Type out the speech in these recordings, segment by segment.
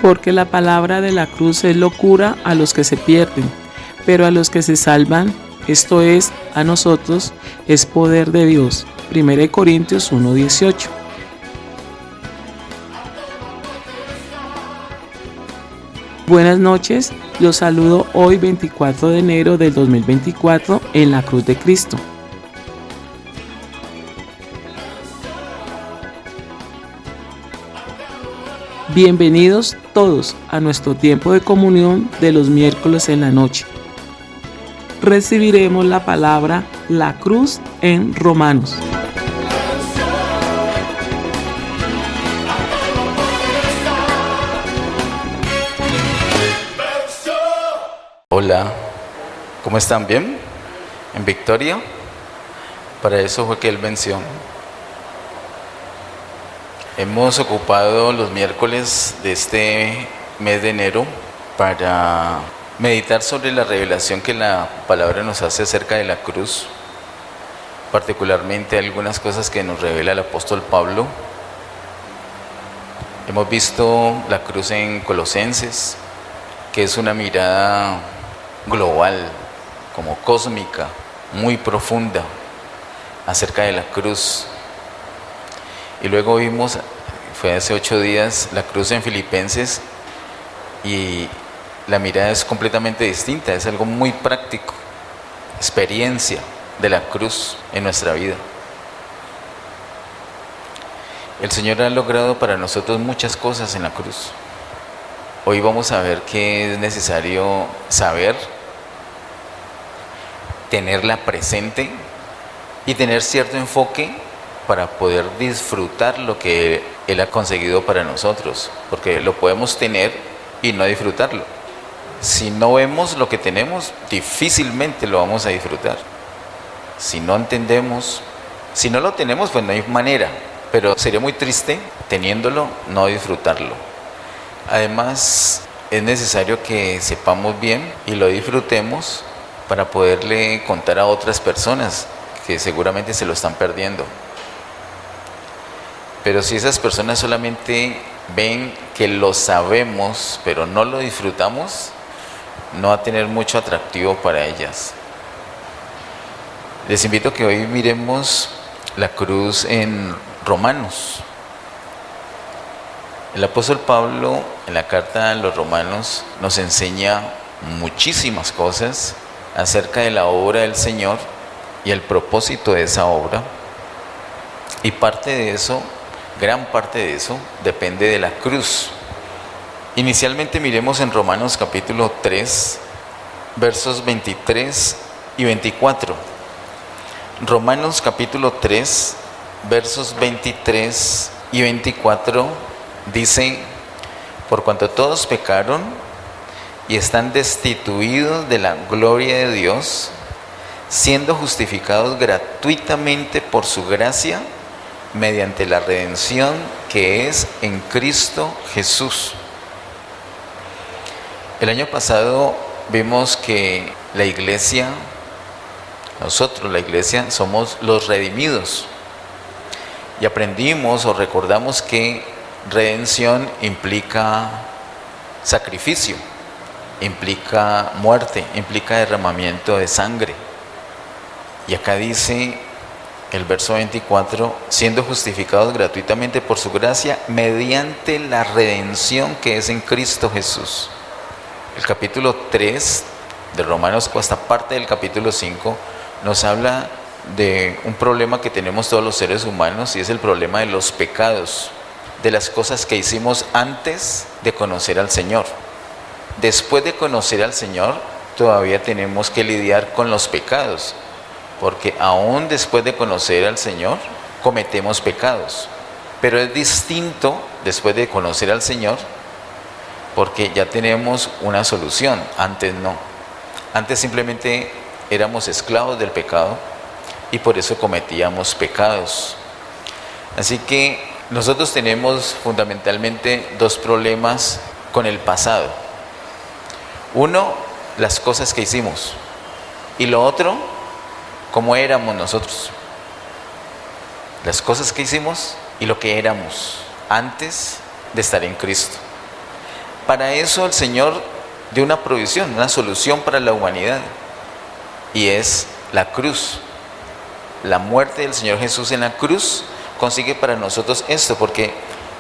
Porque la palabra de la cruz es locura a los que se pierden, pero a los que se salvan, esto es, a nosotros, es poder de Dios. 1 Corintios 1:18. Buenas noches, los saludo hoy 24 de enero del 2024 en la Cruz de Cristo. Bienvenidos todos a nuestro tiempo de comunión de los miércoles en la noche. Recibiremos la palabra la cruz en Romanos. Hola, ¿cómo están? ¿Bien? ¿En victoria? Para eso fue que Él venció. Hemos ocupado los miércoles de este mes de enero para meditar sobre la revelación que la palabra nos hace acerca de la cruz, particularmente algunas cosas que nos revela el apóstol Pablo. Hemos visto la cruz en Colosenses, que es una mirada global, como cósmica, muy profunda acerca de la cruz. Y luego vimos, fue hace 8 días, la cruz en Filipenses, y la mirada es completamente distinta, es algo muy práctico, experiencia de la cruz en nuestra vida. El Señor ha logrado para nosotros muchas cosas en la cruz. Hoy vamos a ver que es necesario saber, tenerla presente y tener cierto enfoque para poder disfrutar lo que Él ha conseguido para nosotros, porque lo podemos tener y no disfrutarlo. Si no vemos lo que tenemos, difícilmente lo vamos a disfrutar. Si no entendemos, si no lo tenemos, pues no hay manera, pero sería muy triste teniéndolo, no disfrutarlo. Además, es necesario que sepamos bien y lo disfrutemos para poderle contar a otras personas que seguramente se lo están perdiendo. Pero si esas personas solamente ven que lo sabemos, pero no lo disfrutamos, no va a tener mucho atractivo para ellas. Les invito a que hoy miremos la cruz en Romanos. El apóstol Pablo, en la carta a los Romanos, nos enseña muchísimas cosas acerca de la obra del Señor y el propósito de esa obra. Y parte de eso, gran parte de eso, depende de la cruz. Inicialmente miremos en Romanos capítulo 3, versos 23 y 24. Romanos capítulo 3, versos 23 y 24 dice: por cuanto todos pecaron y están destituidos de la gloria de Dios, siendo justificados gratuitamente por su gracia, mediante la redención que es en Cristo Jesús. El año pasado vimos que la iglesia, nosotros la iglesia, somos los redimidos. Y aprendimos o recordamos que redención implica sacrificio, implica muerte, implica derramamiento de sangre. Y acá dice el verso 24, siendo justificados gratuitamente por su gracia, mediante la redención que es en Cristo Jesús. El capítulo 3 de Romanos, hasta parte del capítulo 5, nos habla de un problema que tenemos todos los seres humanos, y es el problema de los pecados, de las cosas que hicimos antes de conocer al Señor. Después de conocer al Señor, todavía tenemos que lidiar con los pecados, porque aún después de conocer al Señor, cometemos pecados. Pero es distinto después de conocer al Señor, porque ya tenemos una solución. Antes no. Antes simplemente éramos esclavos del pecado y por eso cometíamos pecados. Así que nosotros tenemos fundamentalmente 2 problemas con el pasado. Uno, las cosas que hicimos, y lo otro, cómo éramos nosotros. Las cosas que hicimos y lo que éramos antes de estar en Cristo. Para eso el Señor dio una provisión, una solución para la humanidad, y es la cruz. La muerte del Señor Jesús en la cruz consigue para nosotros esto, porque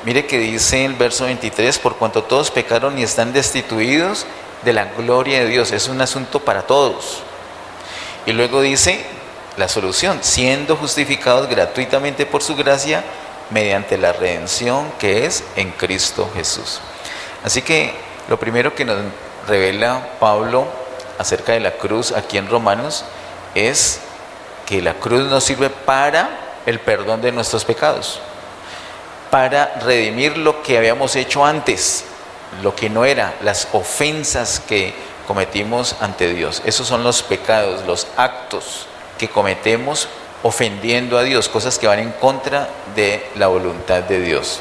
mire que dice el verso 23, por cuanto todos pecaron y están destituidos de la gloria de Dios. Es un asunto para todos. Y luego dice la solución, siendo justificados gratuitamente por su gracia mediante la redención que es en Cristo Jesús. Así que lo primero que nos revela Pablo acerca de la cruz aquí en Romanos es que la cruz nos sirve para el perdón de nuestros pecados, para redimir lo que habíamos hecho antes, lo que no era, las ofensas que cometimos ante Dios. Esos son los pecados, los actos que cometemos ofendiendo a Dios, cosas que van en contra de la voluntad de Dios.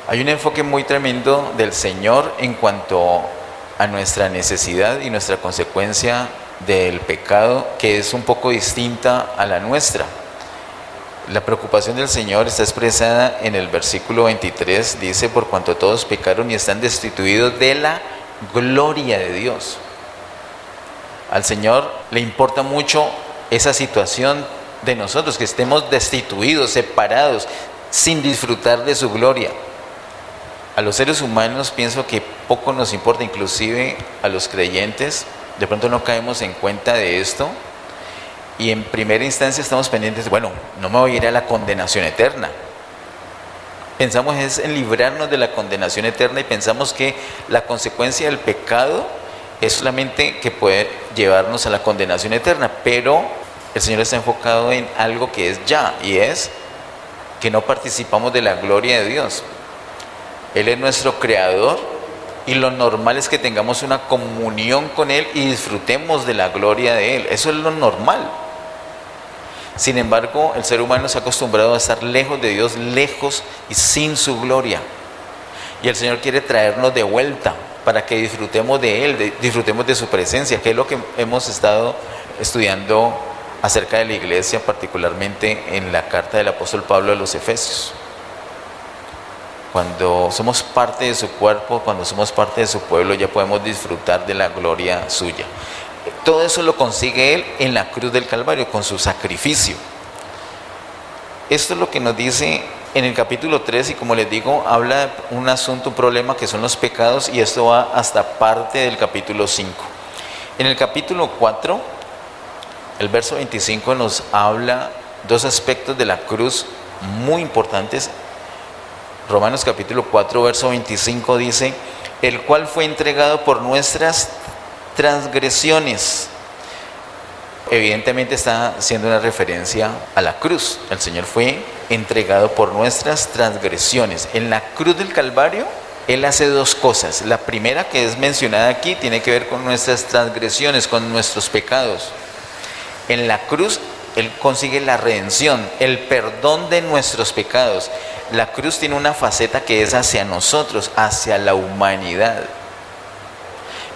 Hay un enfoque muy tremendo del Señor en cuanto a nuestra necesidad y nuestra consecuencia del pecado, que es un poco distinta a la nuestra. La preocupación del Señor está expresada en el versículo 23, dice, por cuanto todos pecaron y están destituidos de la gloria de Dios. Al Señor le importa mucho esa situación de nosotros, que estemos destituidos, separados, sin disfrutar de su gloria. A los seres humanos pienso que poco nos importa, inclusive a los creyentes, de pronto no caemos en cuenta de esto y en primera instancia estamos pendientes, bueno, no me voy a ir a la condenación eterna. Pensamos es en librarnos de la condenación eterna y pensamos que la consecuencia del pecado es solamente que puede llevarnos a la condenación eterna, pero el Señor está enfocado en algo que es ya, y es que no participamos de la gloria de Dios. Él es nuestro creador y lo normal es que tengamos una comunión con Él y disfrutemos de la gloria de Él. Eso es lo normal. Sin embargo, el ser humano se ha acostumbrado a estar lejos de Dios, lejos y sin su gloria. Y el Señor quiere traernos de vuelta para que disfrutemos de Él, disfrutemos de su presencia, que es lo que hemos estado estudiando acerca de la iglesia, particularmente en la carta del apóstol Pablo a los Efesios. Cuando somos parte de su cuerpo, cuando somos parte de su pueblo, ya podemos disfrutar de la gloria suya. Todo eso lo consigue Él en la cruz del Calvario, con su sacrificio. Esto es lo que nos dice en el capítulo 3, y como les digo, habla de un asunto, un problema que son los pecados, y esto va hasta parte del capítulo 5. En el capítulo 4, el verso 25 nos habla dos aspectos de la cruz muy importantes. Romanos capítulo 4, verso 25 dice, el cual fue entregado por nuestras transgresiones. Evidentemente está haciendo una referencia a la cruz. El Señor fue entregado por nuestras transgresiones. En la cruz del Calvario, Él hace dos cosas. La primera, que es mencionada aquí, tiene que ver con nuestras transgresiones, con nuestros pecados. En la cruz, Él consigue la redención, el perdón de nuestros pecados. La cruz tiene una faceta que es hacia nosotros, hacia la humanidad.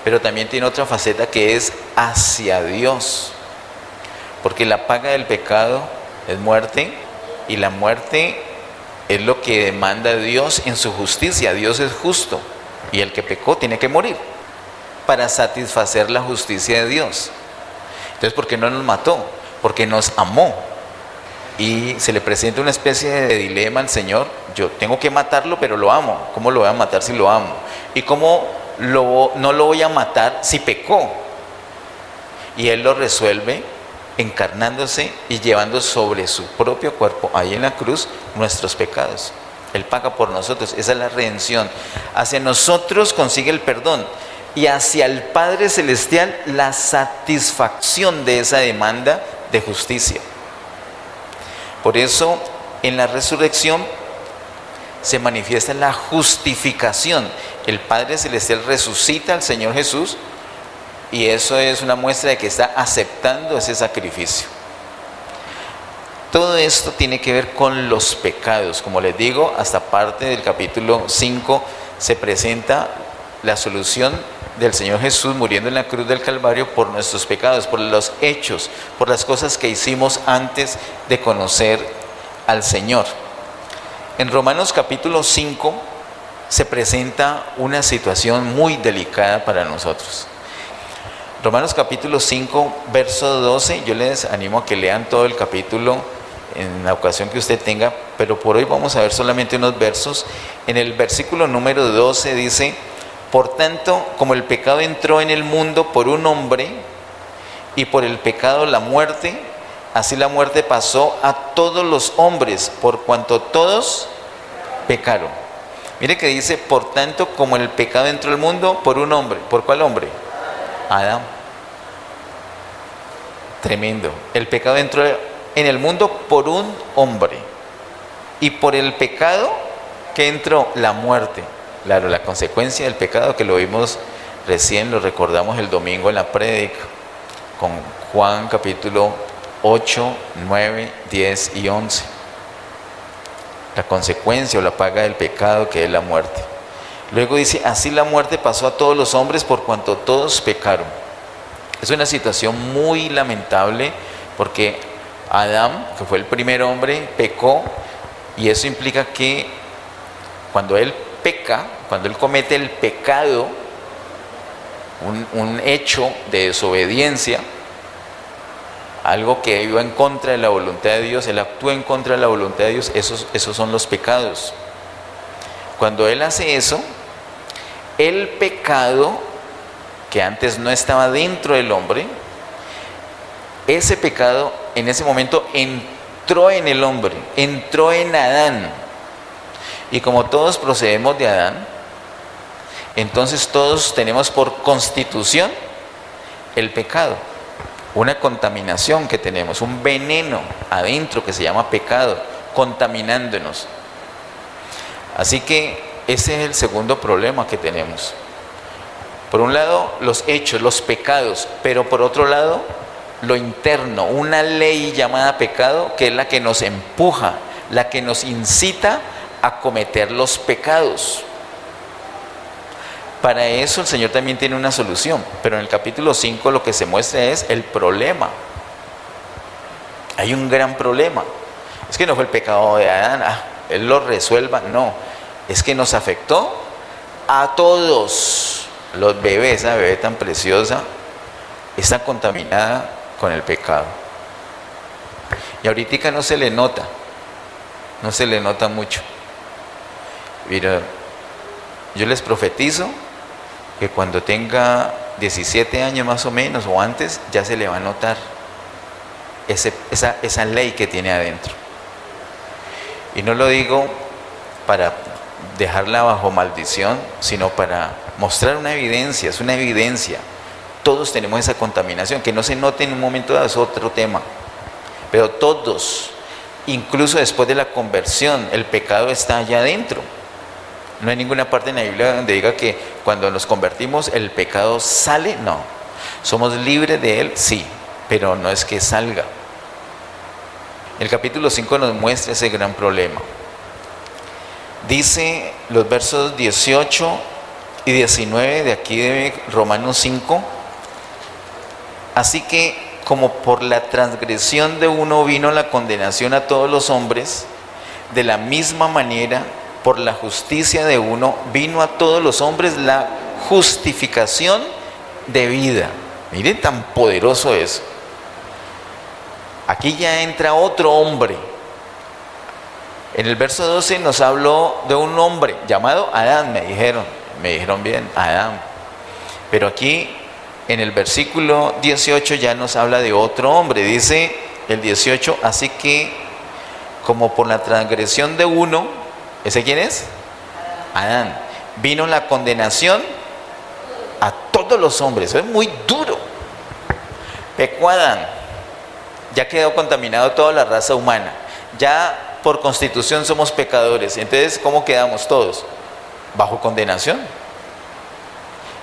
Pero también tiene otra faceta que es hacia Dios. Porque la paga del pecado es muerte, y la muerte es lo que demanda Dios en su justicia. Dios es justo y el que pecó tiene que morir para satisfacer la justicia de Dios. Entonces, ¿por qué no nos mató? Porque nos amó. Y se le presenta una especie de dilema al Señor. Yo tengo que matarlo, pero lo amo. ¿Cómo lo voy a matar si lo amo? ¿Y cómo no lo voy a matar si pecó? Y Él lo resuelve encarnándose y llevando sobre su propio cuerpo, ahí en la cruz, nuestros pecados. Él paga por nosotros. Esa es la redención. Hacia nosotros consigue el perdón, y hacia el Padre Celestial la satisfacción de esa demanda de justicia. Por eso, en la resurrección se manifiesta la justificación. El Padre Celestial resucita al Señor Jesús, y eso es una muestra de que está aceptando ese sacrificio. Todo esto tiene que ver con los pecados. Como les digo, hasta parte del capítulo 5 se presenta la solución del Señor Jesús muriendo en la cruz del Calvario por nuestros pecados, por los hechos, por las cosas que hicimos antes de conocer al Señor. En Romanos capítulo 5 se presenta una situación muy delicada para nosotros. Romanos capítulo 5, verso 12, yo les animo a que lean todo el capítulo en la ocasión que usted tenga, pero por hoy vamos a ver solamente unos versos. En el versículo número 12 dice: por tanto, como el pecado entró en el mundo por un hombre, y por el pecado la muerte, así la muerte pasó a todos los hombres, por cuanto todos pecaron. Mire que dice: por tanto, como el pecado entró al mundo por un hombre. ¿Por cuál hombre? Adán. Tremendo. El pecado entró en el mundo por un hombre, y por el pecado que entró la muerte. Claro, la consecuencia del pecado, que lo vimos recién, lo recordamos el domingo en la prédica con Juan capítulo 8, 9, 10 y 11. La consecuencia o la paga del pecado, que es la muerte. Luego dice: así la muerte pasó a todos los hombres por cuanto todos pecaron. Es una situación muy lamentable, porque Adán, que fue el primer hombre, pecó, y eso implica que cuando él peca, cuando él comete el pecado, un hecho de desobediencia, algo que iba en contra de la voluntad de Dios, él actúa en contra de la voluntad de Dios, esos son los pecados. Cuando él hace eso, el pecado, que antes no estaba dentro del hombre, ese pecado en ese momento entró en el hombre, entró en Adán. Y como todos procedemos de Adán, entonces todos tenemos por constitución el pecado, una contaminación que tenemos, un veneno adentro que se llama pecado, contaminándonos. Así que ese es el segundo problema que tenemos. Por un lado, los hechos, los pecados, pero por otro lado, lo interno, una ley llamada pecado, que es la que nos empuja, la que nos incita a cometer los pecados. Para eso el Señor también tiene una solución, pero en el capítulo 5 lo que se muestra es el problema. Hay un gran problema. Es que no fue el pecado de Adán, Él lo resuelva, no. Es que nos afectó a todos. Los bebés, esa bebé tan preciosa, está contaminada con el pecado. Y ahorita no se le nota mucho. Mira, yo les profetizo que cuando tenga 17 años más o menos, o antes, ya se le va a notar esa ley que tiene adentro. Y no lo digo para dejarla bajo maldición, sino para mostrar una evidencia. Es una evidencia. Todos tenemos esa contaminación, que no se note en un momento dado, es otro tema, pero todos, incluso después de la conversión, el pecado está allá adentro. No hay ninguna parte en la Biblia donde diga que cuando nos convertimos el pecado sale. No, somos libres de él, sí, pero no es que salga. El capítulo 5 nos muestra ese gran problema. Dice los versos 18 y 19 de aquí de Romanos 5: así que como por la transgresión de uno vino la condenación a todos los hombres, de la misma manera por la justicia de uno vino a todos los hombres la justificación de vida. Miren tan poderoso eso. Aquí ya entra otro hombre. En el verso 12 nos habló de un hombre llamado Adán, me dijeron bien, Adán. Pero aquí en el versículo 18 ya nos habla de otro hombre. Dice el 18: así que como por la transgresión de uno, ¿ese quién es? Adán. Vino la condenación a todos los hombres. Eso es muy duro. Pecó Adán, ya quedó contaminado toda la raza humana. Ya por constitución somos pecadores. Entonces, ¿cómo quedamos todos? Bajo condenación.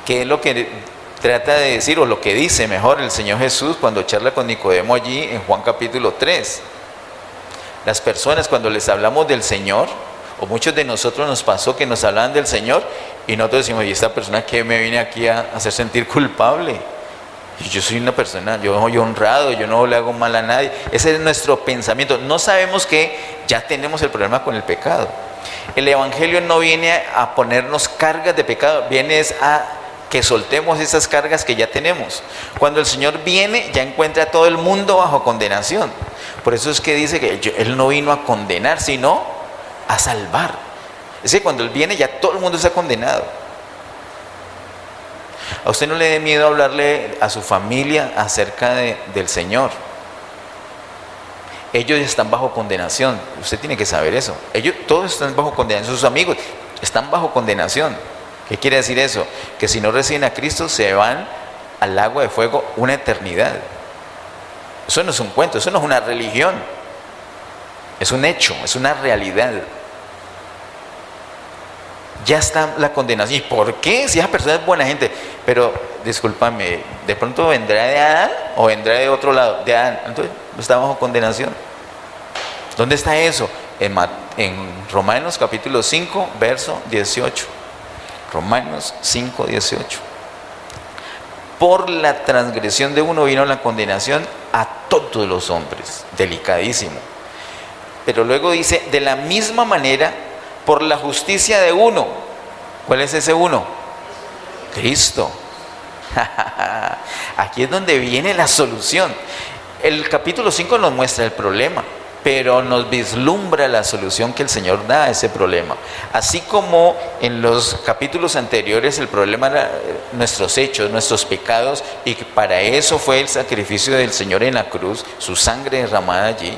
¿Qué es lo que trata de decir, o lo que dice mejor el Señor Jesús cuando charla con Nicodemo allí en Juan capítulo 3? Las personas, cuando les hablamos del Señor, o muchos de nosotros nos pasó que nos hablaban del Señor y nosotros decimos: ¿y esta persona qué me viene aquí a hacer sentir culpable? Y yo soy una persona, yo soy honrado, yo no le hago mal a nadie. Ese es nuestro pensamiento. No sabemos que ya tenemos el problema con el pecado. El Evangelio no viene a ponernos cargas de pecado, viene a que soltemos esas cargas que ya tenemos. Cuando el Señor viene, ya encuentra a todo el mundo bajo condenación. Por eso es que dice que Él no vino a condenar, sino a salvar. Es que cuando Él viene, ya todo el mundo está condenado. A usted no le dé miedo hablarle a su familia acerca del Señor. Ellos están bajo condenación. Usted tiene que saber eso. Ellos todos están bajo condenación. Sus amigos están bajo condenación. ¿Qué quiere decir eso? Que si no reciben a Cristo se van al lago de fuego una eternidad. Eso no es un cuento, eso no es una religión. Es un hecho, es una realidad. Ya está la condenación. ¿Y por qué? Si esa persona es buena gente. Pero, discúlpame, ¿de pronto vendrá de Adán o vendrá de otro lado? De Adán. Entonces, está bajo condenación. ¿Dónde está eso? En Romanos capítulo 5, verso 18. Romanos 5, 18. Por la transgresión de uno vino la condenación a todos los hombres. Delicadísimo. Pero luego dice, de la misma manera, por la justicia de uno. ¿Cuál es ese uno? Cristo. Aquí es donde viene la solución. El capítulo 5 nos muestra el problema, pero nos vislumbra la solución que el Señor da a ese problema. Así como en los capítulos anteriores el problema era nuestros hechos, nuestros pecados, y que para eso fue el sacrificio del Señor en la cruz, su sangre derramada allí,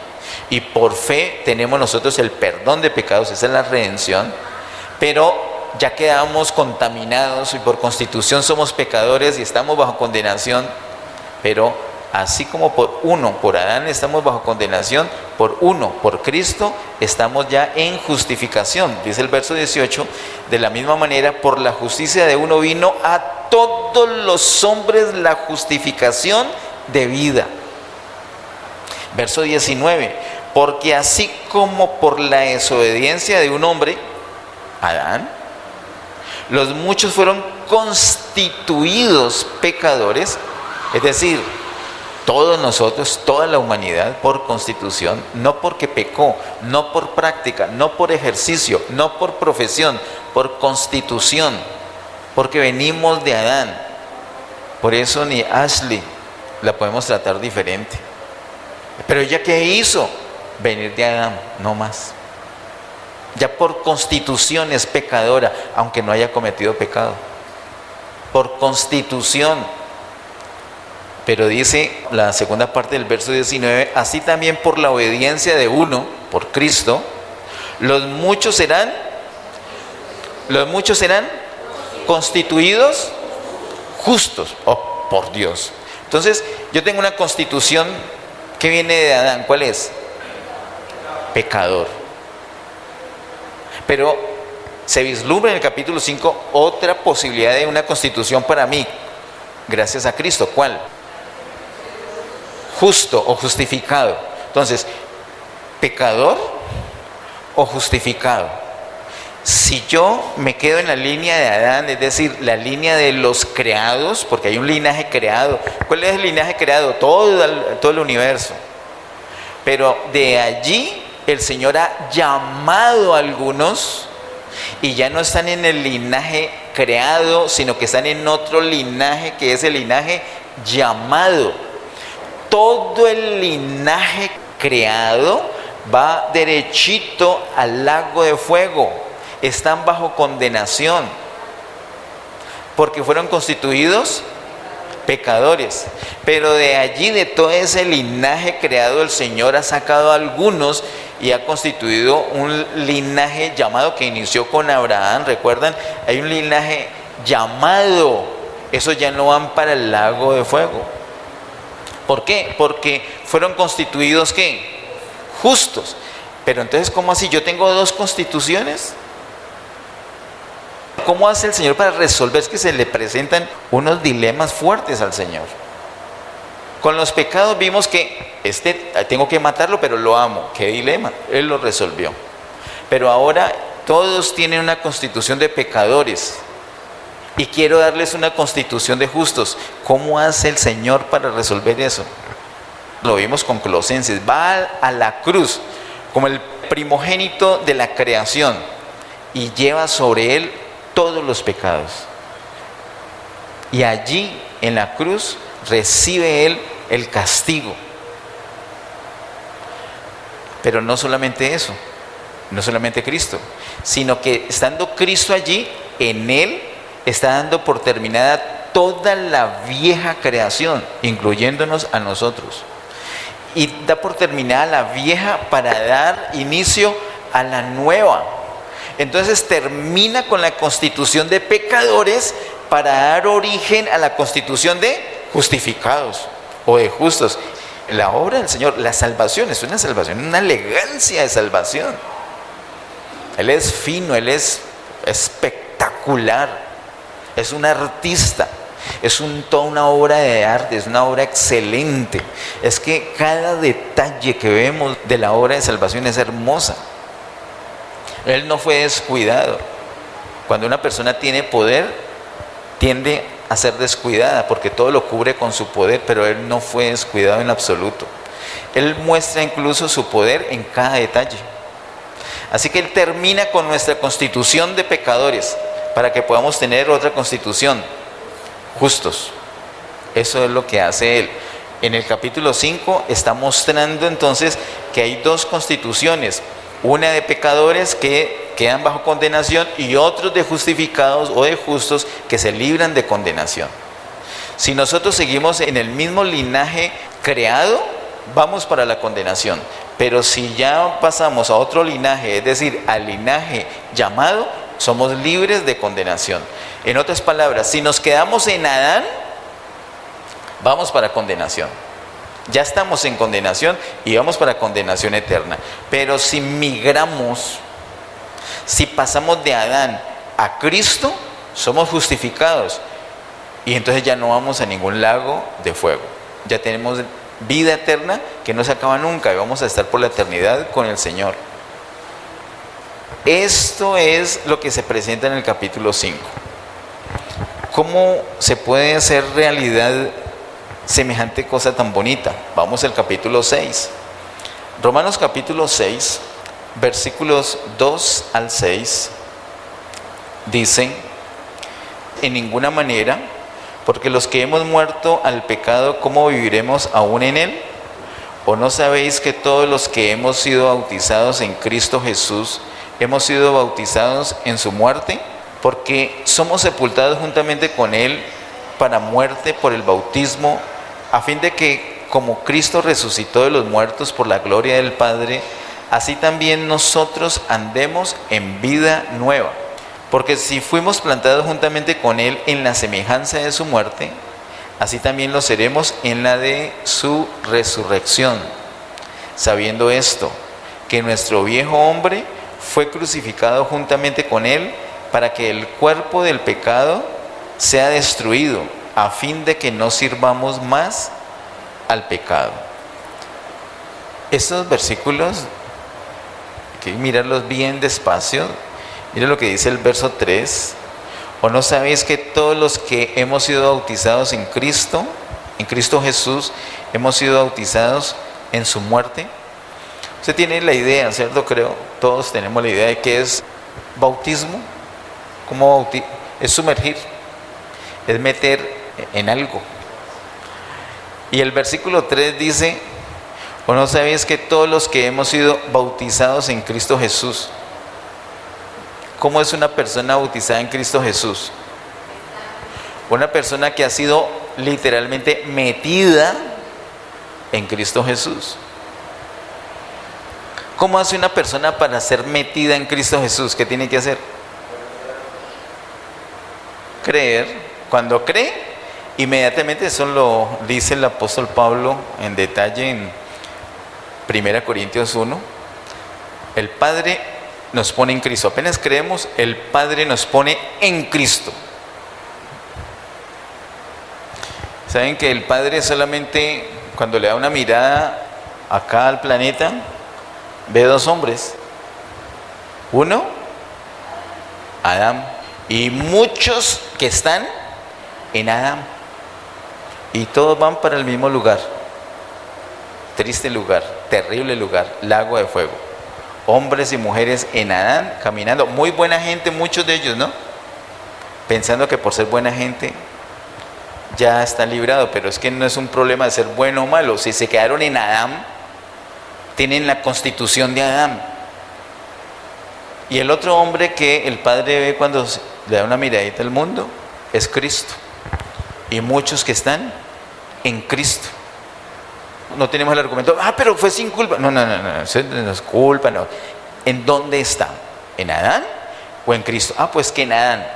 y por fe tenemos nosotros el perdón de pecados, esa es la redención, pero ya quedamos contaminados y por constitución somos pecadores y estamos bajo condenación, pero así como por uno, por Adán estamos bajo condenación, por uno, por Cristo, estamos ya en justificación. Dice el verso 18, de la misma manera, por la justicia de uno vino a todos los hombres la justificación de vida. Verso 19, porque así como por la desobediencia de un hombre, Adán, los muchos fueron constituidos pecadores, es decir, todos nosotros, toda la humanidad, por constitución, no porque pecó, no por práctica, no por ejercicio, no por profesión, por constitución, porque venimos de Adán. Por eso ni Ashley la podemos tratar diferente. Pero ella, ¿qué hizo? Venir de Adán, no más. Ya por constitución es pecadora, aunque no haya cometido pecado. Por constitución. Pero dice la segunda parte del verso 19, así también por la obediencia de uno, por Cristo, los muchos serán constituidos justos, oh, por Dios. Entonces, yo tengo una constitución que viene de Adán, ¿cuál es? Pecador. Pero se vislumbra en el capítulo 5 otra posibilidad de una constitución para mí, gracias a Cristo. ¿Cuál? Justo o justificado. Entonces, pecador o justificado. Si yo me quedo en la línea de Adán, es decir, la línea de los creados, porque hay un linaje creado. ¿Cuál es el linaje creado? Todo el universo. Pero de allí el Señor ha llamado a algunos y ya no están en el linaje creado, sino que están en otro linaje que es el linaje llamado. Todo el linaje creado va derechito al lago de fuego. Están bajo condenación porque fueron constituidos pecadores. Pero de allí, de todo ese linaje creado, el Señor ha sacado a algunos y ha constituido un linaje llamado, que inició con Abraham. ¿Recuerdan? Hay un linaje llamado. Esos ya no van para el lago de fuego. ¿Por qué? Porque fueron constituidos, ¿qué? Justos. Pero entonces, ¿cómo así? ¿Yo tengo dos constituciones? ¿Cómo hace el Señor para resolver? Es que se le presentan unos dilemas fuertes al Señor. Con los pecados vimos que tengo que matarlo, pero lo amo. ¿Qué dilema? Él lo resolvió. Pero ahora todos tienen una constitución de pecadores y quiero darles una constitución de justos. ¿Cómo hace el Señor para resolver eso? Lo vimos con Colosenses. Va a la cruz como el primogénito de la creación. y lleva sobre él todos los pecados. Y allí en la cruz recibe él el castigo. Pero no solamente eso, no solamente Cristo, sino que estando Cristo allí, en él está dando por terminada toda la vieja creación, incluyéndonos a nosotros. Y da por terminada la vieja para dar inicio a la nueva. Entonces termina con la constitución de pecadores para dar origen a la constitución de justificados o de justos. La obra del Señor, la salvación, es una salvación, una elegancia de salvación. Él es fino, Él es espectacular, es un artista, es toda una obra de arte, es una obra excelente. Es que cada detalle que vemos de la obra de salvación es hermosa. Él no fue descuidado. Cuando una persona tiene poder, tiende a ser descuidada porque todo lo cubre con su poder, pero él no fue descuidado en absoluto. Él muestra incluso su poder en cada detalle. Así que él termina con nuestra constitución de pecadores para que podamos tener otra constitución, justos. Eso es lo que hace él. En el capítulo 5 está mostrando entonces que hay dos constituciones, una de pecadores que quedan bajo condenación y otros de justificados o de justos que se libran de condenación. Si nosotros seguimos en el mismo linaje creado, vamos para la condenación. Pero si ya pasamos a otro linaje, es decir, al linaje llamado, somos libres de condenación. En otras palabras, si nos quedamos en Adán, vamos para condenación. Ya estamos en condenación y vamos para condenación eterna. Pero si migramos, si pasamos de Adán a Cristo, somos justificados. Y entonces ya no vamos a ningún lago de fuego. Ya tenemos vida eterna que no se acaba nunca y vamos a estar por la eternidad con el Señor. Esto es lo que se presenta en el capítulo 5. ¿Cómo se puede hacer realidad semejante cosa tan bonita? Vamos al capítulo 6. Romanos capítulo 6, versículos 2 al 6, dicen: en ninguna manera, porque los que hemos muerto al pecado, ¿cómo viviremos aún en él? ¿O no sabéis que todos los que hemos sido bautizados en Cristo Jesús, hemos sido bautizados en su muerte? Porque somos sepultados juntamente con él para muerte por el bautismo, a fin de que, como Cristo resucitó de los muertos por la gloria del Padre, así también nosotros andemos en vida nueva. Porque si fuimos plantados juntamente con él en la semejanza de su muerte, así también lo seremos en la de su resurrección. Sabiendo esto, que nuestro viejo hombre fue crucificado juntamente con él, para que el cuerpo del pecado sea destruido, a fin de que no sirvamos más al pecado. Estos versículos hay que mirarlos bien despacio. Mira lo que dice el verso 3. ¿O no sabéis que todos los que hemos sido bautizados en Cristo Jesús, hemos sido bautizados en su muerte? Usted tiene la idea, ¿cierto? Creo, todos tenemos la idea de qué es bautismo. ¿Cómo es sumergir? Es meter en algo. Y el versículo 3 dice: ¿o no sabéis que todos los que hemos sido bautizados en Cristo Jesús? ¿Cómo es una persona bautizada en Cristo Jesús? Una persona que ha sido literalmente metida en Cristo Jesús. ¿Cómo hace una persona para ser metida en Cristo Jesús? ¿Qué tiene que hacer? Creer. Cuando cree, inmediatamente, eso lo dice el apóstol Pablo en detalle en 1 Corintios 1, el Padre nos pone en Cristo. Apenas creemos, el Padre nos pone en Cristo. ¿Saben que el Padre solamente cuando le da una mirada acá al planeta, ve dos hombres? Uno, Adán, y muchos que están en Adán, y todos van para el mismo lugar. Triste lugar, terrible lugar, lago de fuego. hombres y mujeres en Adán, caminando, muy buena gente, muchos de ellos, ¿no? Pensando que por ser buena gente ya está librado, pero es que no es un problema de ser bueno o malo. Si se quedaron en Adán, tienen la constitución de Adán. Y el otro hombre que el Padre ve cuando le da una miradita al mundo es Cristo. Y muchos que están en Cristo. No tenemos el argumento, pero fue sin culpa. No, eso no es culpa, no. ¿En dónde está? ¿En Adán o en Cristo? Pues que en Adán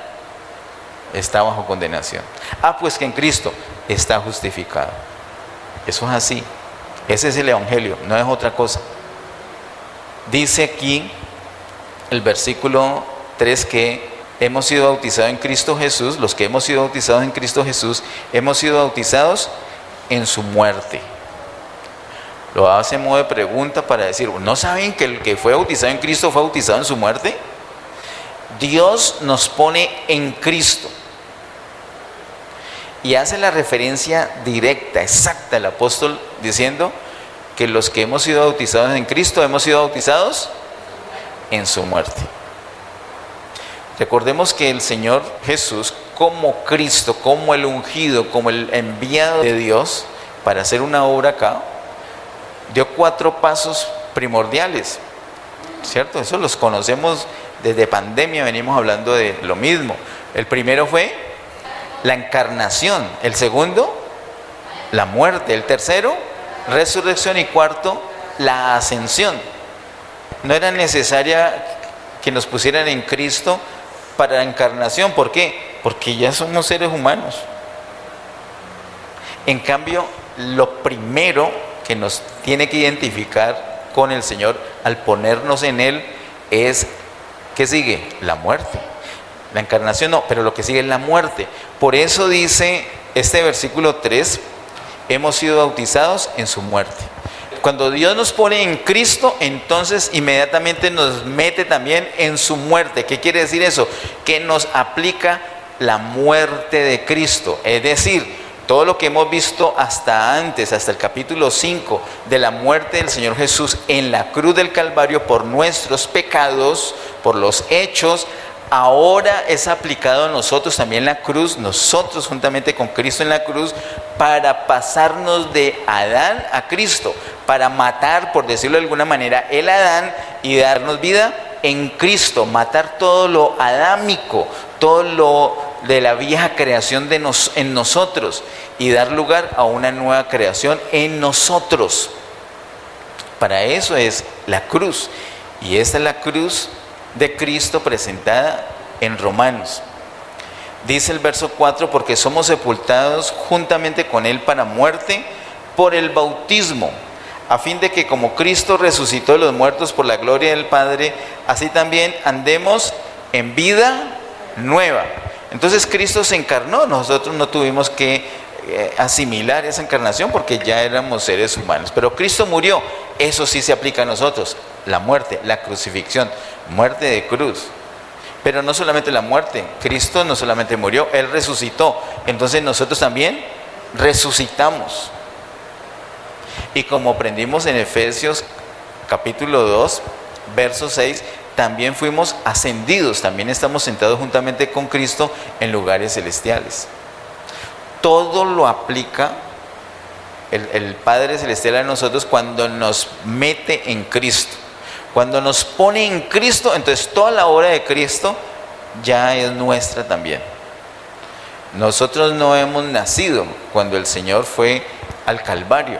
está bajo condenación. Pues que en Cristo está justificado. Eso es así. Ese es el Evangelio, no es otra cosa. Dice aquí el versículo 3 que hemos sido bautizados en Cristo Jesús. Los que hemos sido bautizados en Cristo Jesús, hemos sido bautizados en su muerte. Lo hace en modo de pregunta para decir, ¿no saben que el que fue bautizado en Cristo fue bautizado en su muerte? Dios nos pone en Cristo. Y hace la referencia directa, exacta, el apóstol diciendo que los que hemos sido bautizados en Cristo, hemos sido bautizados en su muerte. Recordemos que el Señor Jesús, como Cristo, como el ungido, como el enviado de Dios para hacer una obra acá, dio 4 pasos primordiales, ¿cierto? Eso los conocemos desde pandemia, venimos hablando de lo mismo. El primero fue la encarnación, el segundo, la muerte, el tercero, resurrección, y cuarto, la ascensión. No era necesaria que nos pusieran en Cristo para la encarnación. ¿Por qué? Porque ya somos seres humanos. En cambio, lo primero que nos tiene que identificar con el Señor al ponernos en Él es, ¿qué sigue? La muerte. La encarnación no, pero lo que sigue es la muerte. Por eso dice este versículo 3, hemos sido bautizados en su muerte. Cuando Dios nos pone en Cristo, entonces inmediatamente nos mete también en su muerte. ¿Qué quiere decir eso? Que nos aplica la muerte de Cristo. Es decir, todo lo que hemos visto hasta antes, hasta el capítulo 5, de la muerte del Señor Jesús en la cruz del Calvario por nuestros pecados, por los hechos, ahora es aplicado a nosotros también la cruz, nosotros juntamente con Cristo en la cruz, para pasarnos de Adán a Cristo, para matar, por decirlo de alguna manera, el Adán y darnos vida en Cristo, matar todo lo adámico, todo lo de la vieja creación en nosotros y dar lugar a una nueva creación en nosotros. Para eso es la cruz, y esta es la cruz de Cristo presentada en Romanos. Dice el verso 4, porque somos sepultados juntamente con Él para muerte por el bautismo, a fin de que como Cristo resucitó de los muertos por la gloria del Padre, así también andemos en vida nueva. Entonces Cristo se encarnó, nosotros no tuvimos que asimilar esa encarnación porque ya éramos seres humanos, pero Cristo murió, eso sí se aplica a nosotros, la muerte, la crucifixión, muerte de cruz. Pero no solamente la muerte, Cristo no solamente murió, Él resucitó, entonces nosotros también resucitamos. Y como aprendimos en Efesios capítulo 2, verso 6, también fuimos ascendidos, también estamos sentados juntamente con Cristo en lugares celestiales. Todo lo aplica el Padre Celestial a nosotros cuando nos mete en Cristo. Cuando nos pone en Cristo, entonces toda la obra de Cristo ya es nuestra también. Nosotros no hemos nacido cuando el Señor fue al Calvario,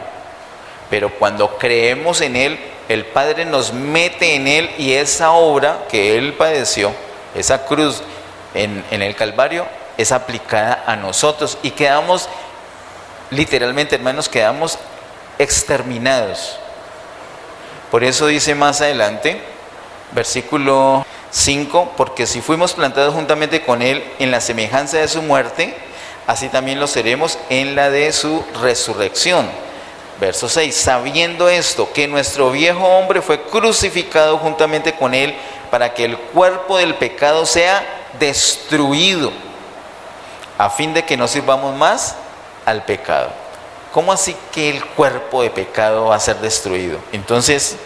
pero cuando creemos en Él, el Padre nos mete en Él, y esa obra que Él padeció, esa cruz en el Calvario, es aplicada a nosotros y quedamos, literalmente, hermanos, quedamos exterminados. Por eso dice más adelante, versículo 5, porque si fuimos plantados juntamente con Él en la semejanza de su muerte, así también lo seremos en la de su resurrección. Verso 6, sabiendo esto, que nuestro viejo hombre fue crucificado juntamente con Él, para que el cuerpo del pecado sea destruido, a fin de que no sirvamos más al pecado. ¿Cómo así que el cuerpo de pecado va a ser destruido? Entonces,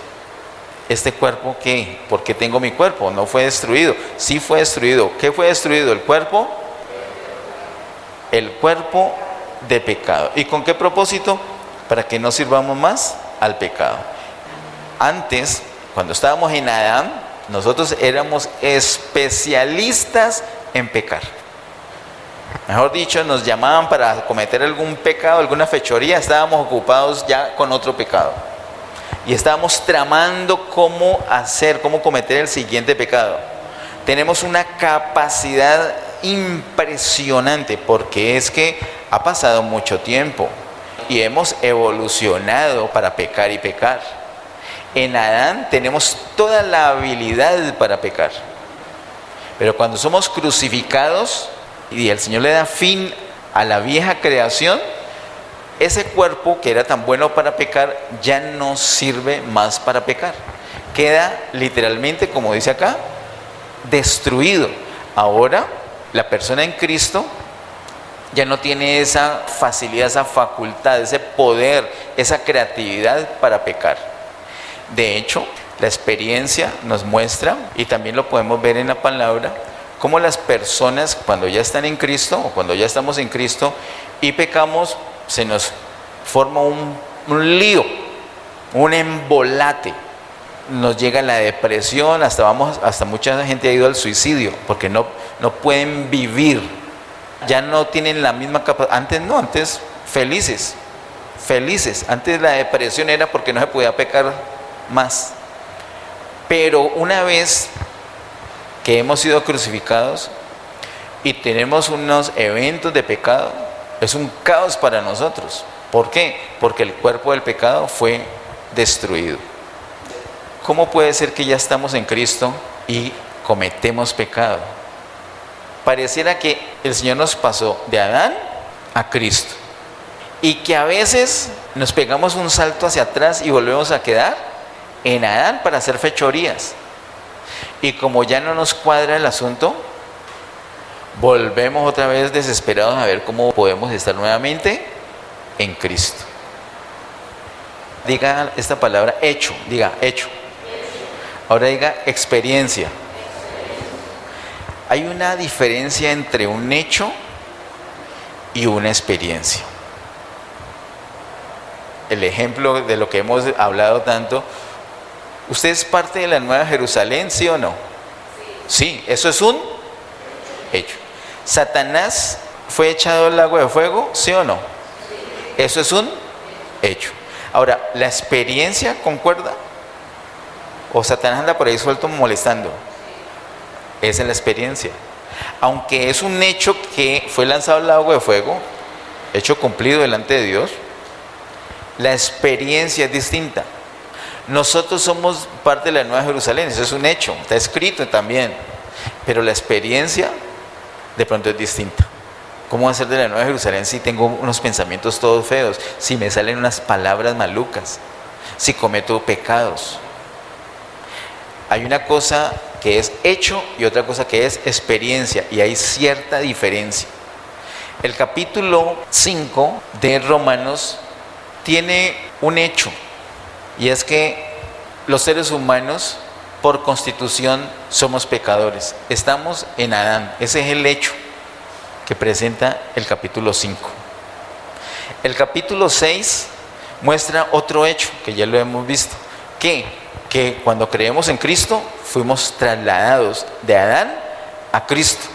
¿este cuerpo qué? ¿Por qué tengo mi cuerpo? No fue destruido. Sí fue destruido. ¿Qué fue destruido? El cuerpo. El cuerpo de pecado. ¿Y con qué propósito? Para que no sirvamos más al pecado. Antes, cuando estábamos en Adán, nosotros éramos especialistas en pecar. Mejor dicho, nos llamaban para cometer algún pecado, alguna fechoría, estábamos ocupados ya con otro pecado. Y estábamos tramando cómo cometer el siguiente pecado. Tenemos una capacidad impresionante, porque es que ha pasado mucho tiempo y hemos evolucionado para pecar y pecar. En Adán tenemos toda la habilidad para pecar. Pero cuando somos crucificados y el Señor le da fin a la vieja creación, ese cuerpo que era tan bueno para pecar ya no sirve más para pecar. Queda literalmente, como dice acá, destruido. Ahora la persona en Cristo ya no tiene esa facilidad, esa facultad, ese poder, esa creatividad para pecar. De hecho, la experiencia nos muestra, y también lo podemos ver en la palabra, cómo las personas cuando ya están en Cristo o cuando ya estamos en Cristo y pecamos, se nos forma un lío, un embolate. Nos llega la depresión, hasta mucha gente ha ido al suicidio porque no pueden vivir, ya no tienen la misma capacidad. Antes felices. Antes la depresión era porque no se podía pecar más. Pero una vez que hemos sido crucificados y tenemos unos eventos de pecado, es un caos para nosotros. ¿Por qué? Porque el cuerpo del pecado fue destruido. ¿Cómo puede ser que ya estamos en Cristo y cometemos pecado? Pareciera que el Señor nos pasó de Adán a Cristo y que a veces nos pegamos un salto hacia atrás y volvemos a quedar en Adán para hacer fechorías. Y como ya no nos cuadra el asunto, volvemos otra vez desesperados a ver cómo podemos estar nuevamente en Cristo. Diga esta palabra hecho, diga hecho. Ahora diga experiencia. Hay una diferencia entre un hecho y una experiencia. El ejemplo de lo que hemos hablado tanto, ¿usted es parte de la Nueva Jerusalén, sí o no? Sí, eso es un hecho. ¿Satanás fue echado al lago de fuego, sí o no? Eso es un hecho. Ahora, ¿la experiencia concuerda? ¿O Satanás anda por ahí suelto molestando? Esa es la experiencia. Aunque es un hecho que fue lanzado al lago de fuego, hecho cumplido delante de Dios, la experiencia es distinta. Nosotros somos parte de la Nueva Jerusalén, eso es un hecho, está escrito también, pero la experiencia de pronto es distinta. ¿Cómo va a ser de la Nueva Jerusalén si tengo unos pensamientos todos feos, si me salen unas palabras malucas, si cometo pecados? Hay una cosa que es hecho y otra cosa que es experiencia, y hay cierta diferencia. El capítulo 5 de Romanos tiene un hecho, y es que los seres humanos por constitución somos pecadores. Estamos en Adán. Ese es el hecho que presenta el capítulo 5. El capítulo 6 muestra otro hecho que ya lo hemos visto, que cuando creemos en Cristo fuimos trasladados de Adán a Cristo.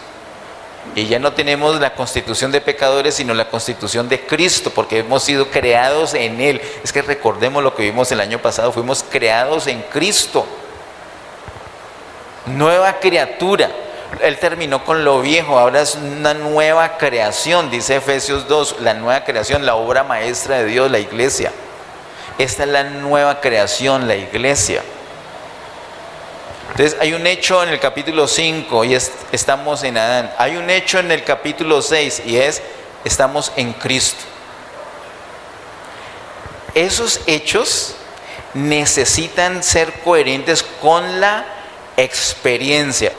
Y ya no tenemos la constitución de pecadores, sino la constitución de Cristo, porque hemos sido creados en Él. Es que recordemos lo que vimos el año pasado, fuimos creados en Cristo. Nueva criatura. Él terminó con lo viejo, ahora es una nueva creación, dice Efesios 2, la nueva creación, la obra maestra de Dios, la iglesia. Esta es la nueva creación, la iglesia. Entonces hay un hecho en el capítulo 5 y estamos en Adán. Hay un hecho en el capítulo 6 y estamos en Cristo. Esos hechos necesitan ser coherentes con la experiencia.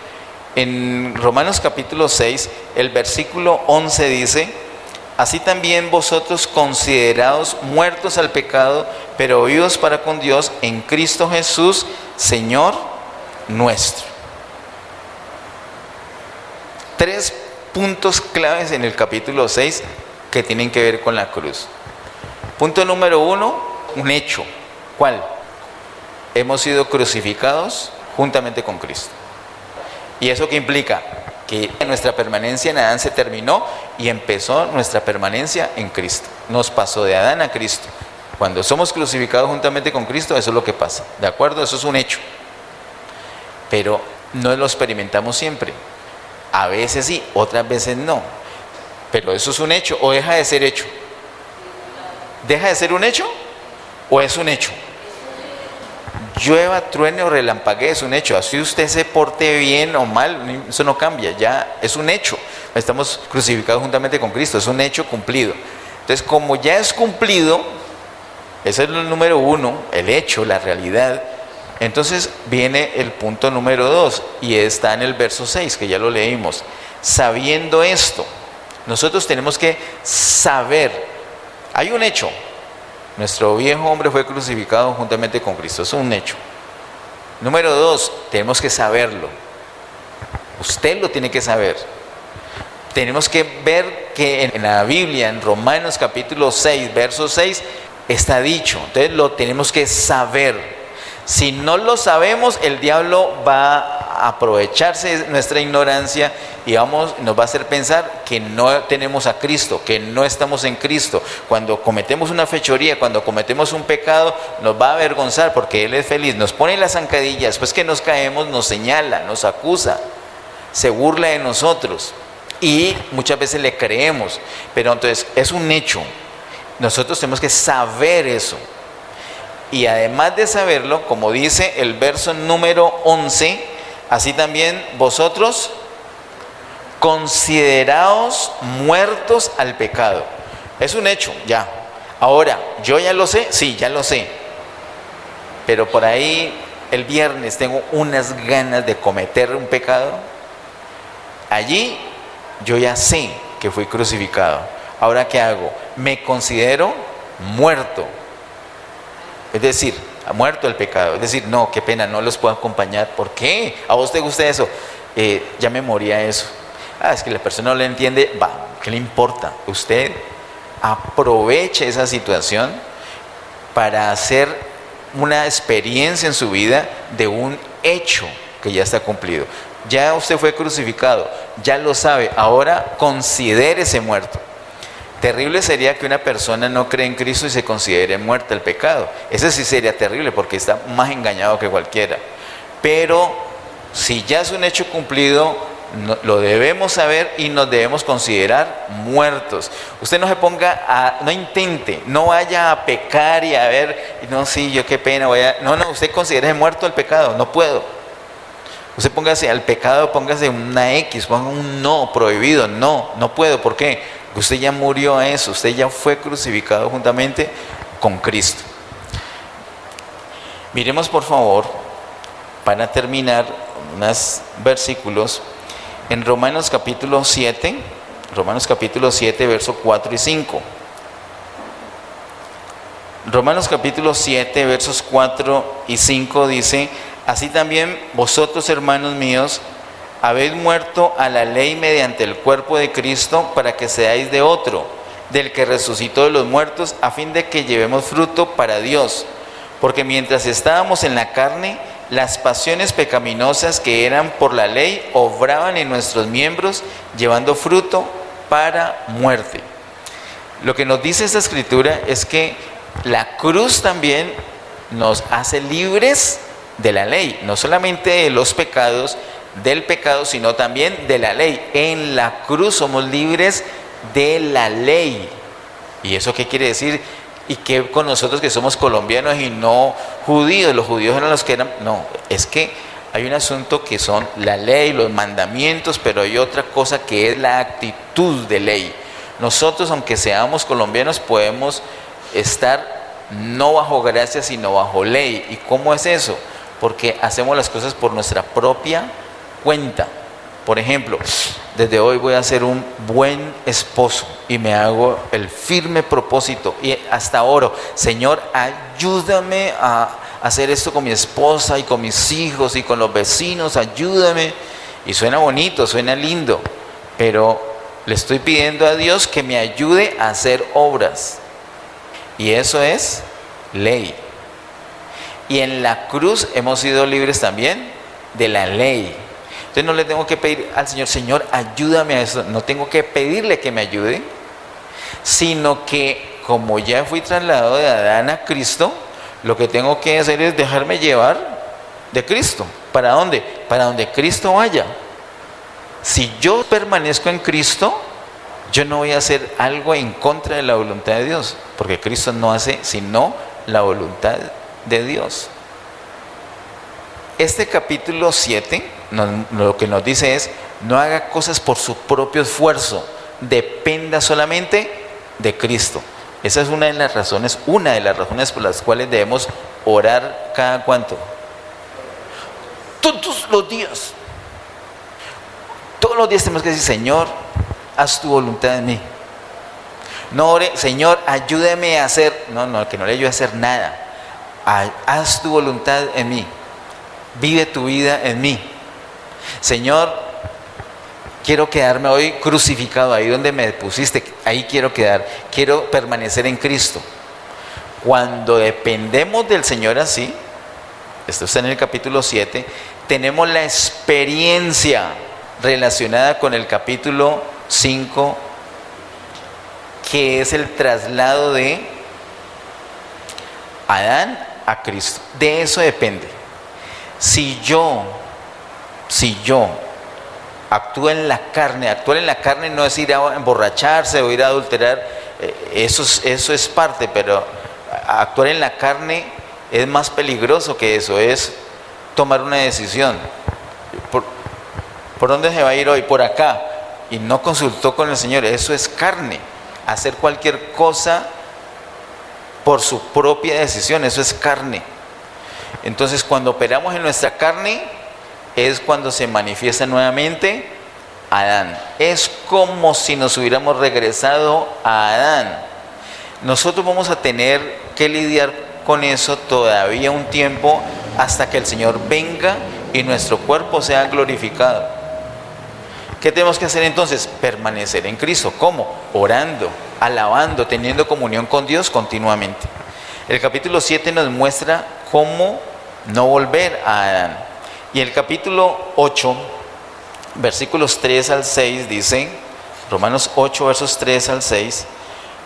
En Romanos capítulo 6, el versículo 11 dice así también vosotros considerados muertos al pecado, pero vivos para con Dios en Cristo Jesús, Señor nuestro. 3 puntos claves en el capítulo 6 que tienen que ver con la cruz. Punto número 1, un hecho. ¿Cuál? Hemos sido crucificados juntamente con Cristo. ¿Y eso qué implica? Que nuestra permanencia en Adán se terminó y empezó nuestra permanencia en Cristo. Nos pasó de Adán a Cristo. Cuando somos crucificados juntamente con Cristo, eso es lo que pasa. ¿De acuerdo? Eso es un hecho. Pero no lo experimentamos siempre. A veces sí, otras veces no. Pero eso es un hecho o deja de ser hecho. ¿Deja de ser un hecho o es un hecho? Llueva, truene o relampaguee, es un hecho. Así usted se porte bien o mal, eso no cambia, ya es un hecho. Estamos crucificados juntamente con Cristo, es un hecho cumplido. Entonces, como ya es cumplido, ese es el número 1, el hecho, la realidad. Entonces viene el punto número 2 y está en el verso 6, que ya lo leímos. Sabiendo esto, nosotros tenemos que saber, hay un hecho. Nuestro viejo hombre fue crucificado juntamente con Cristo. Es un hecho. Número 2, tenemos que saberlo. Usted lo tiene que saber. Tenemos que ver que en la Biblia, en Romanos capítulo 6, verso 6, está dicho. Entonces lo tenemos que saber. Si no lo sabemos, el diablo va a aprovecharse de nuestra ignorancia y nos va a hacer pensar que no tenemos a Cristo, que no estamos en Cristo. Cuando cometemos una fechoría, cuando cometemos un pecado, nos va a avergonzar porque Él es feliz. Nos pone la zancadilla, después que nos caemos, nos señala, nos acusa, se burla de nosotros y muchas veces le creemos. Pero entonces es un hecho. Nosotros tenemos que saber eso. Y además de saberlo, como dice el verso número 11, así también vosotros consideraos muertos al pecado. Es un hecho, ya. Ahora, ¿yo ya lo sé? Sí, ya lo sé. Pero por ahí el viernes tengo unas ganas de cometer un pecado. Allí yo ya sé que fui crucificado. Ahora, ¿qué hago? Me considero muerto. Es decir, ha muerto el pecado. Es decir, no, qué pena, no los puedo acompañar. ¿Por qué? ¿A vos te gusta eso? Ya me moría eso. Es que la persona no le entiende. Va, ¿qué le importa? Usted aproveche esa situación para hacer una experiencia en su vida de un hecho que ya está cumplido. Ya usted fue crucificado, ya lo sabe. Ahora considérese muerto. Terrible sería que una persona no cree en Cristo y se considere muerta el pecado. Ese sí sería terrible porque está más engañado que cualquiera. Pero si ya es un hecho cumplido, lo debemos saber y nos debemos considerar muertos. Usted no se ponga no intente, no vaya a pecar y a ver, no, sí, yo qué pena, no, usted considere muerto el pecado, no puedo. Usted póngase al pecado, póngase una X, ponga un no, prohibido, no puedo, ¿por qué? Usted ya murió a eso, usted ya fue crucificado juntamente con Cristo. Miremos por favor, para terminar, unos versículos en Romanos capítulo 7, versos 4 y 5. Romanos capítulo 7, versos 4 y 5 dice: así también vosotros, hermanos míos, habéis muerto a la ley mediante el cuerpo de Cristo, para que seáis de otro, del que resucitó de los muertos, a fin de que llevemos fruto para Dios. Porque mientras estábamos en la carne, las pasiones pecaminosas que eran por la ley obraban en nuestros miembros, llevando fruto para muerte. Lo que nos dice esta escritura es que la cruz también nos hace libres de la ley, no solamente de los pecados, del pecado, sino también de la ley. En la cruz somos libres de la ley. ¿Y eso qué quiere decir? ¿Y qué con nosotros que somos colombianos y no judíos? Los judíos eran los que eran... No, es que hay un asunto que son la ley, los mandamientos, pero hay otra cosa que es la actitud de ley. Nosotros, aunque seamos colombianos, podemos estar no bajo gracia, sino bajo ley. ¿Y cómo es eso? Porque hacemos las cosas por nuestra propia cuenta. Por ejemplo, desde hoy voy a ser un buen esposo y me hago el firme propósito y hasta oro, Señor, ayúdame a hacer esto con mi esposa y con mis hijos y con los vecinos, ayúdame. Y suena bonito, suena lindo, pero le estoy pidiendo a Dios que me ayude a hacer obras. Y eso es ley. Y en la cruz hemos sido libres también de la ley. Entonces no le tengo que pedir al Señor, Señor, ayúdame a eso. No tengo que pedirle que me ayude, sino que como ya fui trasladado de Adán a Cristo, lo que tengo que hacer es dejarme llevar de Cristo. ¿Para dónde? Para donde Cristo vaya. Si yo permanezco en Cristo, yo no voy a hacer algo en contra de la voluntad de Dios, porque Cristo no hace sino la voluntad de Dios. Este capítulo 7 lo que nos dice es: no haga cosas por su propio esfuerzo, dependa solamente de Cristo. Esa es una de las razones por las cuales debemos orar cada cuánto. Todos los días. Todos los días tenemos que decir, Señor, haz tu voluntad en mí. No ore, Señor, ayúdame a hacer. No, que no le ayude a hacer nada. Haz tu voluntad en mí. Vive tu vida en mí. Señor, quiero quedarme hoy crucificado, ahí donde me pusiste, ahí quiero quedar. Quiero permanecer en Cristo. Cuando dependemos del Señor así, esto está en el capítulo 7, tenemos la experiencia relacionada con el capítulo 5, que es el traslado de Adán a Cristo. De eso depende. Si yo actúo en la carne, actuar en la carne no es ir a emborracharse o ir a adulterar, eso es parte, pero actuar en la carne es más peligroso que eso, es tomar una decisión. ¿Por dónde se va a ir hoy? Por acá. Y no consultó con el Señor. Eso es carne. Hacer cualquier cosa por su propia decisión, eso es carne. Entonces, cuando operamos en nuestra carne, es cuando se manifiesta nuevamente Adán. Es como si nos hubiéramos regresado a Adán. Nosotros vamos a tener que lidiar con eso todavía un tiempo, hasta que el Señor venga y nuestro cuerpo sea glorificado. ¿Qué tenemos que hacer entonces? Permanecer en Cristo. ¿Cómo? Orando, alabando, teniendo comunión con Dios continuamente. El capítulo 7 nos muestra cómo no volver a Adán. Y el capítulo 8, versículos 3 al 6 dice, Romanos 8, versos 3 al 6,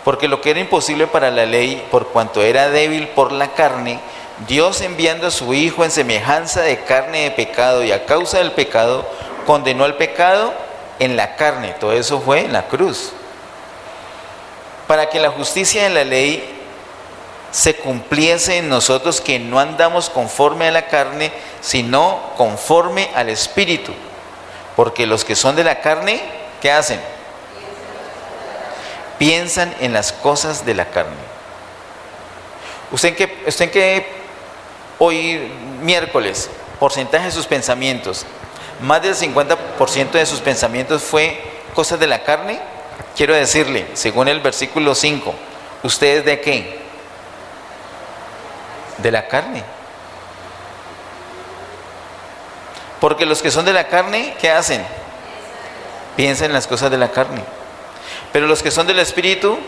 porque lo que era imposible para la ley, por cuanto era débil por la carne, Dios, enviando a su Hijo en semejanza de carne de pecado, y a causa del pecado condenó al pecado en la carne. Todo eso fue en la cruz, para que la justicia de la ley se cumpliese en nosotros, que no andamos conforme a la carne, sino conforme al Espíritu. Porque los que son de la carne, ¿qué hacen? Piensan en las cosas de la carne. ¿Usted en qué hoy miércoles, porcentaje de sus pensamientos, más del 50% de sus pensamientos fue cosas de la carne? Quiero decirle, según el versículo 5, ¿ustedes de qué? De la carne. Porque los que son de la carne, ¿qué hacen? Piensan en las cosas de la carne. Pero los que son del Espíritu,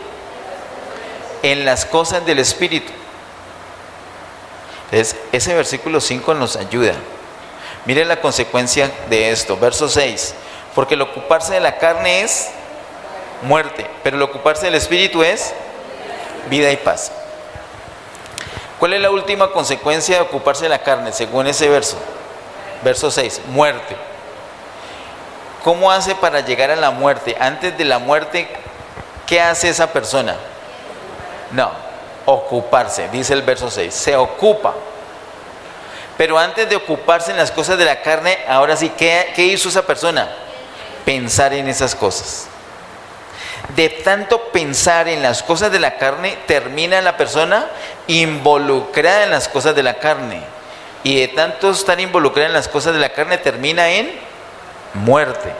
en las cosas del Espíritu. Entonces, ese versículo 5 nos ayuda. Mire la consecuencia de esto, verso 6. Porque el ocuparse de la carne es muerte, pero el ocuparse del Espíritu es vida y paz. ¿Cuál es la última consecuencia de ocuparse de la carne, según ese verso? Verso 6, muerte. ¿Cómo hace para llegar a la muerte? Antes de la muerte, ¿qué hace esa persona? No, ocuparse, dice el verso 6, se ocupa. Pero antes de ocuparse en las cosas de la carne, ahora sí, ¿qué hizo esa persona? Pensar en esas cosas. De tanto pensar en las cosas de la carne, termina la persona involucrada en las cosas de la carne. Y de tanto estar involucrada en las cosas de la carne, termina en muerte.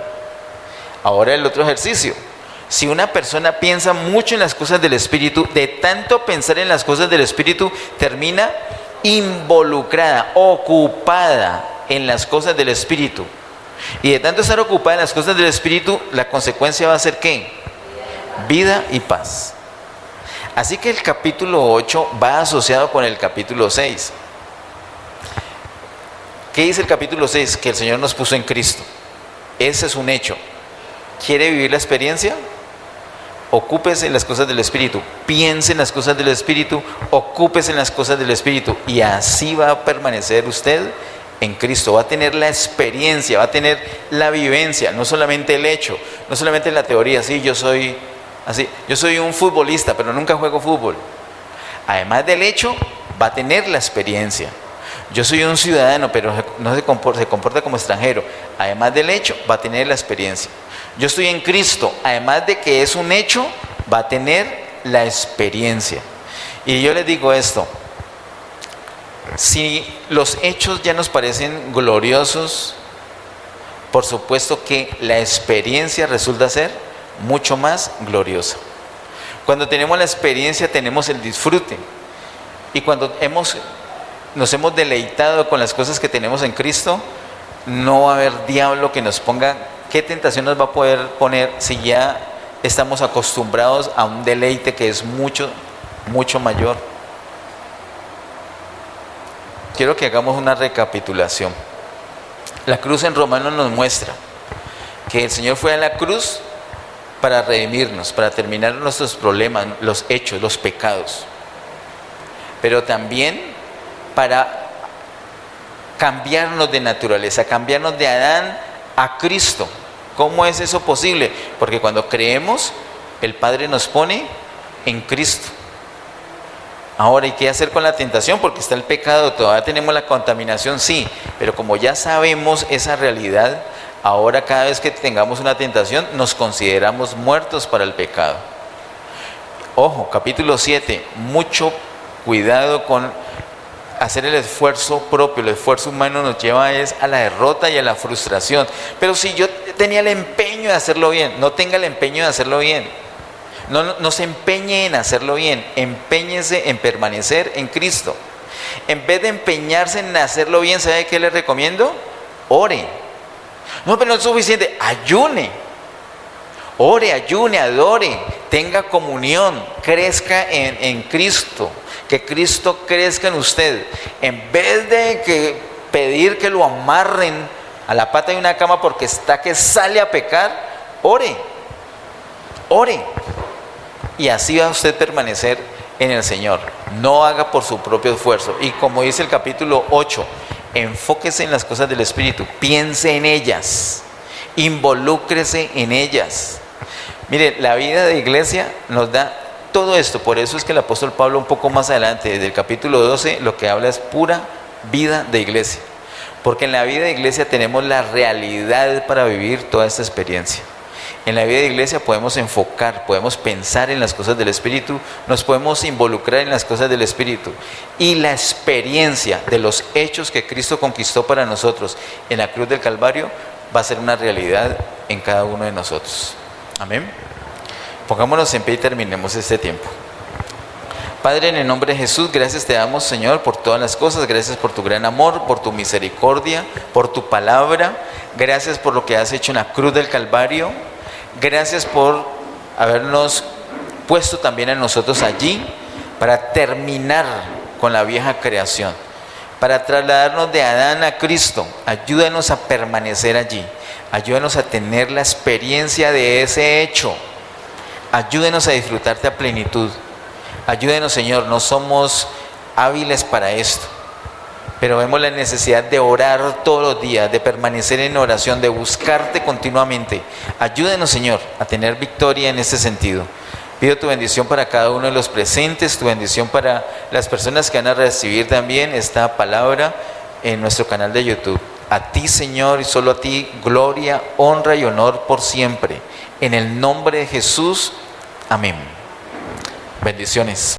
Ahora el otro ejercicio. Si una persona piensa mucho en las cosas del Espíritu, de tanto pensar en las cosas del Espíritu, termina involucrada, ocupada en las cosas del Espíritu. Y de tanto estar ocupada en las cosas del Espíritu, la consecuencia va a ser ¿qué? Vida y paz. Así que el capítulo 8 va asociado con el capítulo 6. ¿Qué dice el capítulo 6? Que el Señor nos puso en Cristo. Ese es un hecho. ¿Quiere vivir la experiencia? Ocúpese en las cosas del Espíritu, piense en las cosas del Espíritu, ocúpese en las cosas del Espíritu, y así va a permanecer usted en Cristo. Va a tener la experiencia, va a tener la vivencia, no solamente el hecho, no solamente la teoría. Sí, yo soy un futbolista, pero nunca juego fútbol. Además del hecho, va a tener la experiencia. Yo soy un ciudadano, pero no se comporta como extranjero. Además del hecho, va a tener la experiencia. Yo estoy en Cristo, además de que es un hecho, va a tener la experiencia. Y yo les digo esto: si los hechos ya nos parecen gloriosos, por supuesto que la experiencia resulta ser mucho más gloriosa. Cuando tenemos la experiencia, tenemos el disfrute. Y cuando nos hemos deleitado con las cosas que tenemos en Cristo, no va a haber diablo que nos ponga. ¿Qué tentación nos va a poder poner si ya estamos acostumbrados a un deleite que es mucho, mucho mayor? Quiero que hagamos una recapitulación. La cruz en Romanos nos muestra que el Señor fue a la cruz para redimirnos, para terminar nuestros problemas, los hechos, los pecados, pero también para cambiarnos de naturaleza, cambiarnos de Adán a Cristo. ¿Cómo es eso posible? Porque cuando creemos, el Padre nos pone en Cristo. Ahora, ¿y qué hacer con la tentación? Porque está el pecado, todavía tenemos la contaminación, sí, pero como ya sabemos esa realidad, ahora cada vez que tengamos una tentación, nos consideramos muertos para el pecado. Ojo, capítulo 7, mucho cuidado con hacer el esfuerzo propio. El esfuerzo humano nos lleva a la derrota y a la frustración. Pero si yo tenía el empeño de hacerlo bien, no tenga el empeño de hacerlo bien. No se empeñe en hacerlo bien, empeñese en permanecer en Cristo. En vez de empeñarse en hacerlo bien, ¿sabe qué le recomiendo? Ore. No, pero no es suficiente, ayune. Ore, ayune, adore, tenga comunión, crezca en Cristo. Que Cristo crezca en usted. En vez de pedir que lo amarren a la pata de una cama porque está que sale a pecar, ore. Y así va a usted permanecer en el Señor. No haga por su propio esfuerzo. Y como dice el capítulo 8, enfóquese en las cosas del Espíritu, piense en ellas, involúcrese en ellas. Mire, la vida de iglesia nos da todo esto. Por eso es que el apóstol Pablo, un poco más adelante, desde el capítulo 12, lo que habla es pura vida de iglesia. Porque en la vida de iglesia tenemos la realidad para vivir toda esta experiencia. En la vida de iglesia podemos enfocar, podemos pensar en las cosas del Espíritu, nos podemos involucrar en las cosas del Espíritu. Y la experiencia de los hechos que Cristo conquistó para nosotros en la cruz del Calvario va a ser una realidad en cada uno de nosotros. Amén. Pongámonos en pie y terminemos este tiempo. Padre, en el nombre de Jesús, gracias te damos, Señor, por todas las cosas. Gracias por tu gran amor, por tu misericordia, por tu palabra. Gracias por lo que has hecho en la cruz del Calvario. Gracias por habernos puesto también a nosotros allí para terminar con la vieja creación, para trasladarnos de Adán a Cristo. Ayúdanos a permanecer allí. Ayúdanos a tener la experiencia de ese hecho. Ayúdenos a disfrutarte a plenitud. Ayúdenos, Señor, no somos hábiles para esto, pero vemos la necesidad de orar todos los días, de permanecer en oración, de buscarte continuamente. Ayúdenos, Señor, a tener victoria en este sentido. Pido tu bendición para cada uno de los presentes, tu bendición para las personas que van a recibir también esta palabra en nuestro canal de YouTube. A ti, Señor, y solo a ti, gloria, honra y honor por siempre. En el nombre de Jesús, amén. Bendiciones.